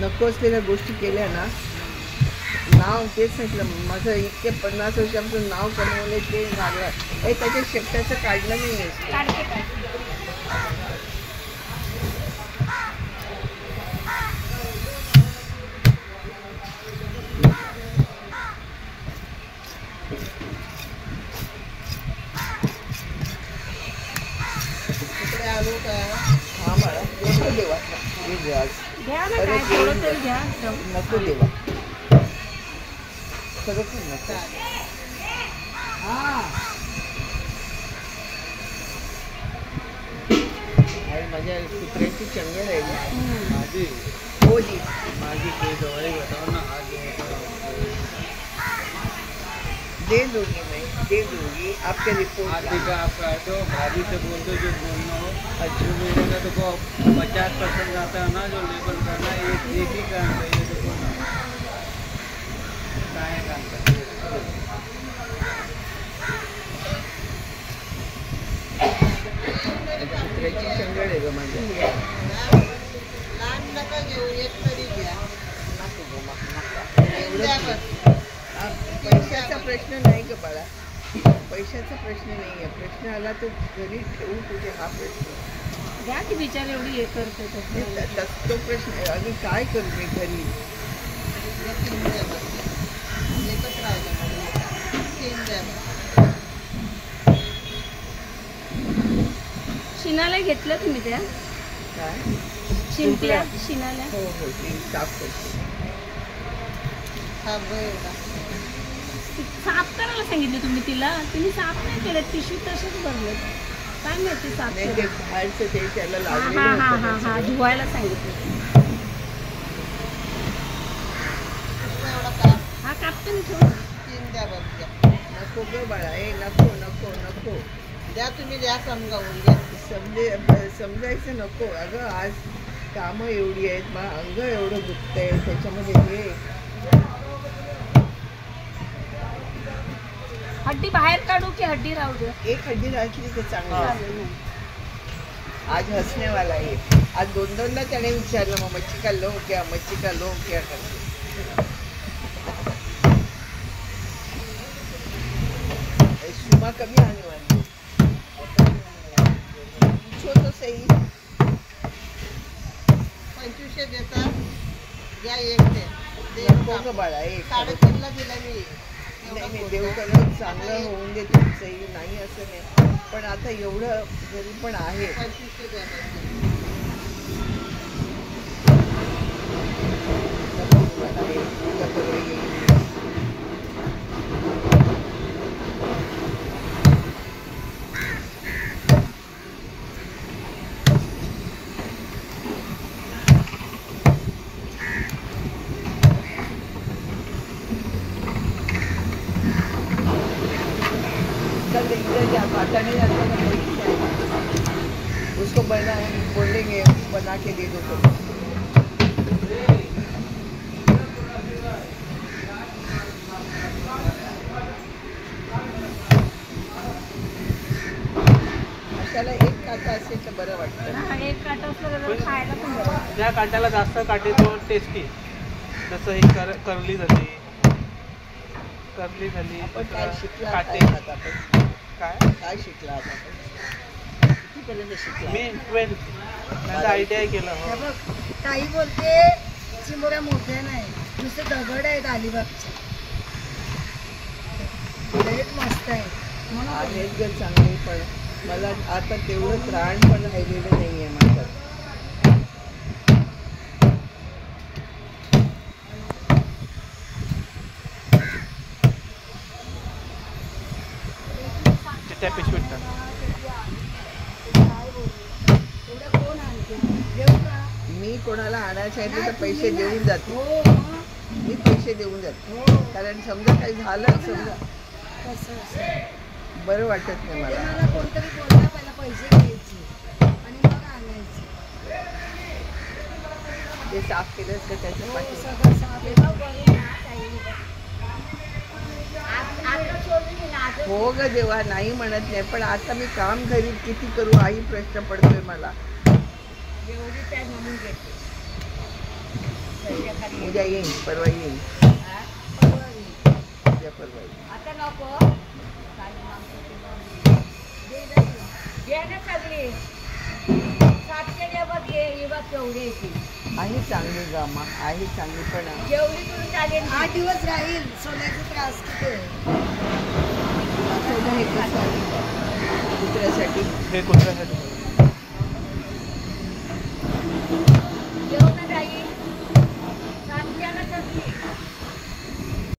नको असलेल्या गोष्टी केल्या ना, नाव तेच म्हटलं माझं इतके 50 वर्षापासून नाव कमवले ते घालवा हे त्याच्या शेपटाचं काढलं नाही आहे. आलो का हा मला नको देवा नको देवा खरोखर नको. आणि माझ्या कुत्र्याची चंगळ आहे माझी. हो जी माझी दे दूंगी मैं, दे दूंगी आपके रिपोर्ट. तो भाभी से बोल दो जो बोलना हो. अच्छे महीने का तो 50% आता है ना जो लेबर करना एक ही काम चाहिए. देखो ना काय काम करते कुत्र्याची चंगळ आहे ग माझ्या. लहान नका घेऊ एक तरी घ्या. पैशाचा प्रश्न नाही ग बाळा, पैशाचा प्रश्न नाही आहे. प्रश्न आला तो घरी ठेवू तुझे हा प्रश्न घ्या की बिचार एवढी हे करते तो प्रश्न आहे. आणि काय करू मी घरी शिनाला घेतलं तुम्ही त्या काय शिंपल्या शिनाला? हो हो ती साफ करते. साफ करायला सांगितलं तुम्ही तिला, तुम्ही साफ नाही केलं, पिशवी तसेच भरले. काय माहिती साफ नाही ते बाहेरचं ते त्याला लागलेलं हा होतं. हा धुवायला सांगितलं. हा कापते मी ठेवून. द्या बघ नको ग बाळा. ए नको नको नको द्या तुम्ही द्या समजावून द्या. समजायचं नको. अगं आज कामं एवढी आहेत, मला अंग एवढं दुखतंय त्याच्यामध्ये हे. हड्डी बाहेर काढू की हड्डी राहू दे? एक हड्डी राखली तर चांगलं. आज हसण्यावाला आहे. आज दोनदा त्याने विचारलं मग मच्छी का लो क्या, मच्छी का लो क्या करते. सुमा कभी आने वाली पूछो तो सही. 2500 देता या एक दे बाळा. एक 3.5ला दिला मी. नाही देव करून चांगलं होऊन दे तुमचंही, नाही असं नाही. पण आता एवढं घरी पण आहे. 2500 द्या. उसको बोलेंगे बना के दे दो. तो अशाला एक काटा असेल तर बरं वाटतं. एक काटा असलं खायला पण बरं. ज्या काट्याला जास्त काटे तो टेस्टी. जसं ही करली झाली. आपण काय शिकला काटे काय शिकला आता कितीपर्यंत शिकला? मी 12 आयटीआय केलं. काही बोलते चिमोऱ्या मोठ्या नाही, नुसते दगड आहेत अलिबागचे. रेट मस्त आहे आहेत ग चांगले. पण मला आता तेवढं त्राण पण राहिलेलं नाही आहे माझं. त्या पिशवीत मी कोणाला आणायचं आहे तर पैसे देऊन जाते. मी पैसे देऊन जाते. कारण समजा काही झालं समजा बरं वाटत नाही मला. कोणतरी बोलला पहिला पैसे द्यायचे आणि मग आणायचे. ते साफ केलंच का त्याच्या पाठी सगळं साफ हो ग देवा. नाही म्हणत नाही, पण आता मी काम घरी किती करू हाही प्रश्न पडतोय मला. एवढी त्या म्हणून घेते. उद्या येईन, परवा येईन, उद्या परवा येईन. आता नको घे ना सगळी 7 बघ घे ही बघ केवढी येते आहे चांगली गामा आहे चांगली पण जेवढी करून चालेल 8 दिवस राहील. सोन्याचा त्रास किती कुत्र्यासाठी हे कुत्र्यासाठी